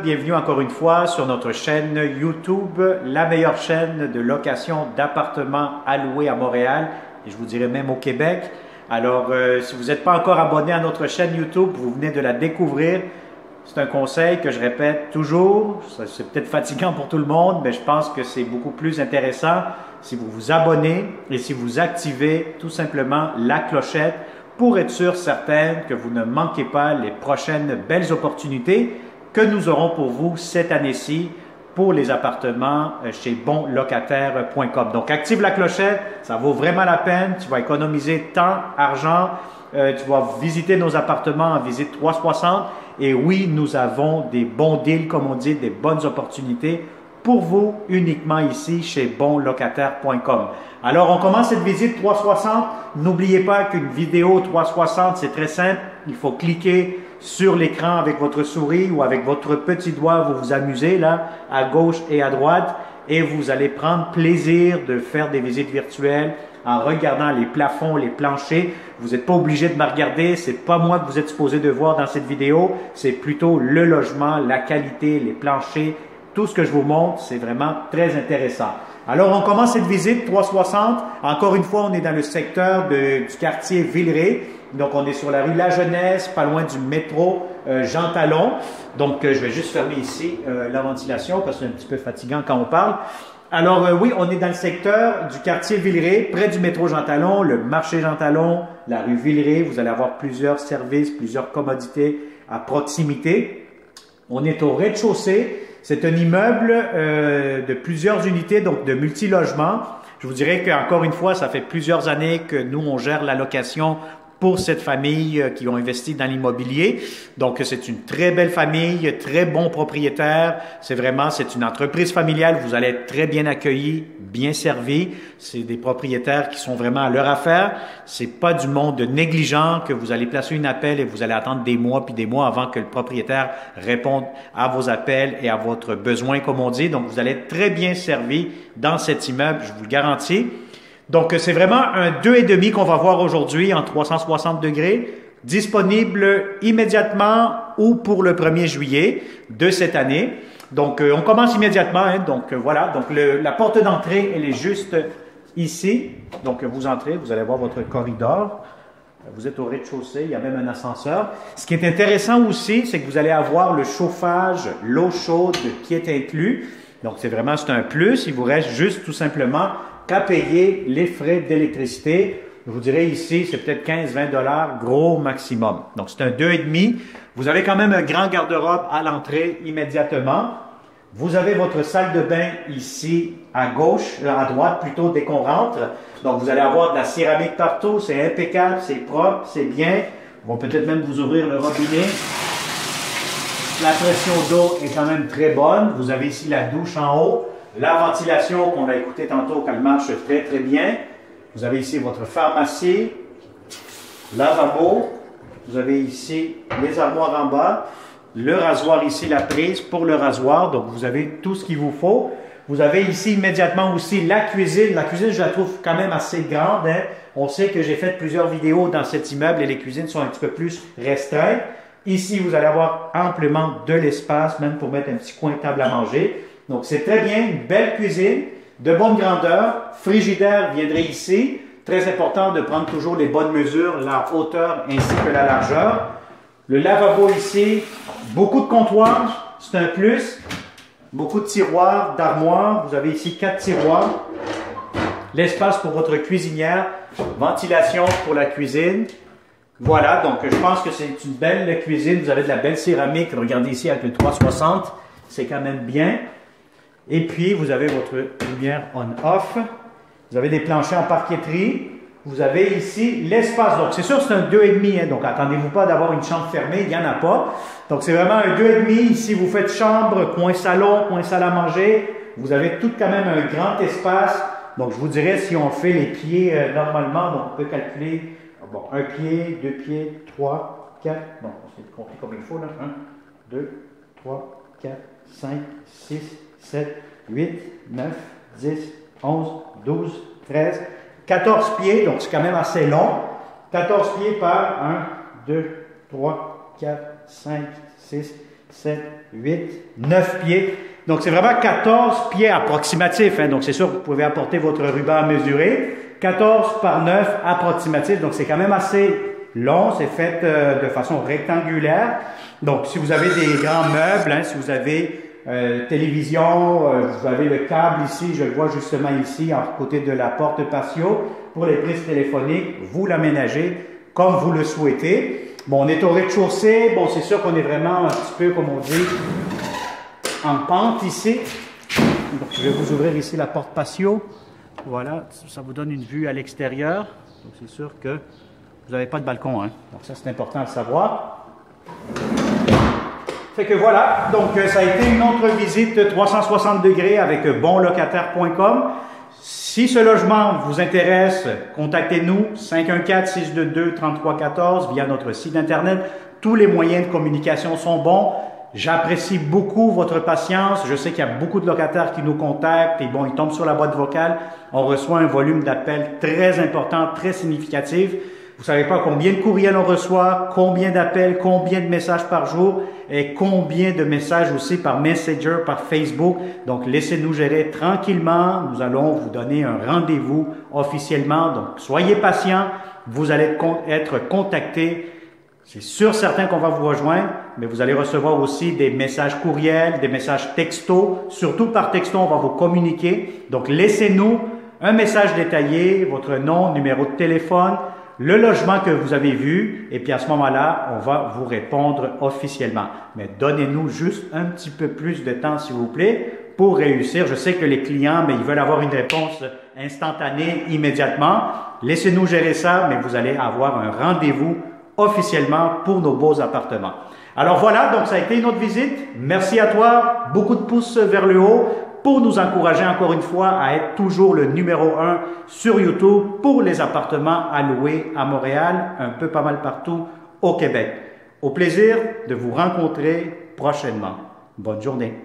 bienvenue encore une fois sur notre chaîne YouTube, la meilleure chaîne de location d'appartements alloués à Montréal et je vous dirais même au Québec. Alors, si vous n'êtes pas encore abonné à notre chaîne YouTube, vous venez de la découvrir. C'est un conseil que je répète toujours, c'est peut-être fatigant pour tout le monde, mais je pense que c'est beaucoup plus intéressant si vous vous abonnez et si vous activez tout simplement la clochette pour être sûr certain que vous ne manquez pas les prochaines belles opportunités que nous aurons pour vous cette année-ci pour les appartements chez bonlocataire.com. Donc, active la clochette, ça vaut vraiment la peine. Tu vas économiser temps, argent. Tu vas visiter nos appartements en visite 360. Et oui, nous avons des bons deals, comme on dit, des bonnes opportunités pour vous uniquement ici chez bonlocataire.com. Alors, on commence cette visite 360. N'oubliez pas qu'une vidéo 360, c'est très simple. Il faut cliquer sur l'écran avec votre souris ou avec votre petit doigt. Vous vous amusez là, à gauche et à droite. Et vous allez prendre plaisir de faire des visites virtuelles en regardant les plafonds, les planchers. Vous n'êtes pas obligé de me regarder. C'est pas moi que vous êtes supposé de voir dans cette vidéo. C'est plutôt le logement, la qualité, les planchers. Tout ce que je vous montre, c'est vraiment très intéressant. Alors, on commence cette visite 360. Encore une fois, on est dans le secteur du quartier Villeray. Donc, on est sur la rue La Jeunesse, pas loin du métro Jean Talon. Donc, je vais juste fermer ici la ventilation parce que c'est un petit peu fatigant quand on parle. Alors, oui, on est dans le secteur du quartier Villeray, près du métro Jean Talon, le marché Jean Talon, la rue Villeray. Vous allez avoir plusieurs services, plusieurs commodités à proximité. On est au rez-de-chaussée. C'est un immeuble de plusieurs unités, donc de multi-logements. Je vous dirais qu'encore une fois, ça fait plusieurs années que nous, on gère la location pour cette famille qui ont investi dans l'immobilier. Donc, c'est une très belle famille, très bon propriétaire. C'est une entreprise familiale. Vous allez être très bien accueillis, bien servis. C'est des propriétaires qui sont vraiment à leur affaire. C'est pas du monde négligent que vous allez placer un appel et vous allez attendre des mois puis des mois avant que le propriétaire réponde à vos appels et à votre besoin, comme on dit. Donc, vous allez être très bien servis dans cet immeuble, je vous le garantis. Donc, c'est vraiment un 2,5 qu'on va voir aujourd'hui en 360 degrés, disponible immédiatement ou pour le 1er juillet de cette année. Donc, on commence immédiatement. Donc, voilà. Donc, la porte d'entrée, elle est juste ici. Donc, vous entrez, vous allez voir votre corridor. Vous êtes au rez-de-chaussée, il y a même un ascenseur. Ce qui est intéressant aussi, c'est que vous allez avoir le chauffage, l'eau chaude qui est inclus. Donc, c'est un plus. Il vous reste juste tout simplement qu'à payer les frais d'électricité. Je vous dirais ici, c'est peut-être 15-20 $, gros maximum. Donc, c'est un 2,5. Vous avez quand même un grand garde-robe à l'entrée immédiatement. Vous avez votre salle de bain ici à gauche, à droite plutôt, dès qu'on rentre. Donc, vous allez avoir de la céramique partout. C'est impeccable, c'est propre, c'est bien. On va peut-être même vous ouvrir le robinet. La pression d'eau est quand même très bonne. Vous avez ici la douche en haut. La ventilation qu'on a écoutée tantôt, qu'elle marche très, très bien. Vous avez ici votre pharmacie, lavabo. Vous avez ici les armoires en bas. Le rasoir ici, la prise pour le rasoir. Donc, vous avez tout ce qu'il vous faut. Vous avez ici immédiatement aussi la cuisine. La cuisine, je la trouve quand même assez grande. On sait que j'ai fait plusieurs vidéos dans cet immeuble et les cuisines sont un petit peu plus restreintes. Ici, vous allez avoir amplement de l'espace, même pour mettre un petit coin de table à manger. Donc, c'est très bien, une belle cuisine, de bonne grandeur. Frigidaire viendrait ici. Très important de prendre toujours les bonnes mesures, la hauteur ainsi que la largeur. Le lavabo ici, beaucoup de comptoirs, c'est un plus. Beaucoup de tiroirs, d'armoires. Vous avez ici 4 tiroirs. L'espace pour votre cuisinière. Ventilation pour la cuisine. Voilà, donc je pense que c'est une belle cuisine. Vous avez de la belle céramique. Regardez ici avec le 360. C'est quand même bien. Et puis, vous avez votre lumière on-off. Vous avez des planchers en parqueterie. Vous avez ici l'espace. Donc, c'est sûr c'est un 2,5. Donc, attendez-vous pas d'avoir une chambre fermée. Il n'y en a pas. Donc, c'est vraiment un 2,5. Ici, vous faites chambre, coin salon, coin salle à manger. Vous avez tout quand même un grand espace. Donc, je vous dirais, si on fait les pieds normalement, donc on peut calculer bon, un pied, 2 pieds, 3, 4. Bon, on s'est compté comme il faut là. 1, 2, 3, 4, 5, 6, 7, 8, 9, 10, 11, 12, 13, 14 pieds, donc c'est quand même assez long. 14 pieds par 1, 2, 3, 4, 5, 6, 7, 8, 9 pieds. Donc, c'est vraiment 14 pieds approximatifs. Hein. Donc, c'est sûr que vous pouvez apporter votre ruban à mesurer. 14 par 9 approximatifs. Donc, c'est quand même assez long. C'est fait de façon rectangulaire. Donc, si vous avez des grands meubles, hein, si vous avez télévision, vous avez le câble ici, je le vois justement ici, à côté de la porte patio. Pour les prises téléphoniques, vous l'aménagez comme vous le souhaitez. Bon, on est au rez-de-chaussée. Bon, c'est sûr qu'on est vraiment un petit peu, comme on dit, en pente ici. Donc, je vais vous ouvrir ici la porte patio. Voilà, ça vous donne une vue à l'extérieur. Donc, c'est sûr que vous n'avez pas de balcon. Hein? Donc, ça, c'est important à savoir. Fait que voilà, donc ça a été une autre visite 360 degrés avec bonlocataire.com. Si ce logement vous intéresse, contactez-nous 514-622-3314 via notre site internet. Tous les moyens de communication sont bons. J'apprécie beaucoup votre patience. Je sais qu'il y a beaucoup de locataires qui nous contactent et bon, ils tombent sur la boîte vocale. On reçoit un volume d'appels très important, très significatif. Vous savez pas combien de courriels on reçoit, combien d'appels, combien de messages par jour et combien de messages aussi par Messenger, par Facebook. Donc, laissez-nous gérer tranquillement. Nous allons vous donner un rendez-vous officiellement. Donc, soyez patients. Vous allez être contactés. C'est sûr certain qu'on va vous rejoindre, mais vous allez recevoir aussi des messages courriels, des messages textos. Surtout par texto, on va vous communiquer. Donc, laissez-nous un message détaillé, votre nom, numéro de téléphone, le logement que vous avez vu, et puis à ce moment-là, on va vous répondre officiellement. Mais donnez-nous juste un petit peu plus de temps, s'il vous plaît, pour réussir. Je sais que les clients, mais ils veulent avoir une réponse instantanée, immédiatement. Laissez-nous gérer ça, mais vous allez avoir un rendez-vous officiellement pour nos beaux appartements. Alors voilà, donc ça a été une autre visite. Merci à toi. Beaucoup de pouces vers le haut pour nous encourager encore une fois à être toujours le numéro 1 sur YouTube pour les appartements à louer à Montréal, un peu pas mal partout au Québec. Au plaisir de vous rencontrer prochainement. Bonne journée.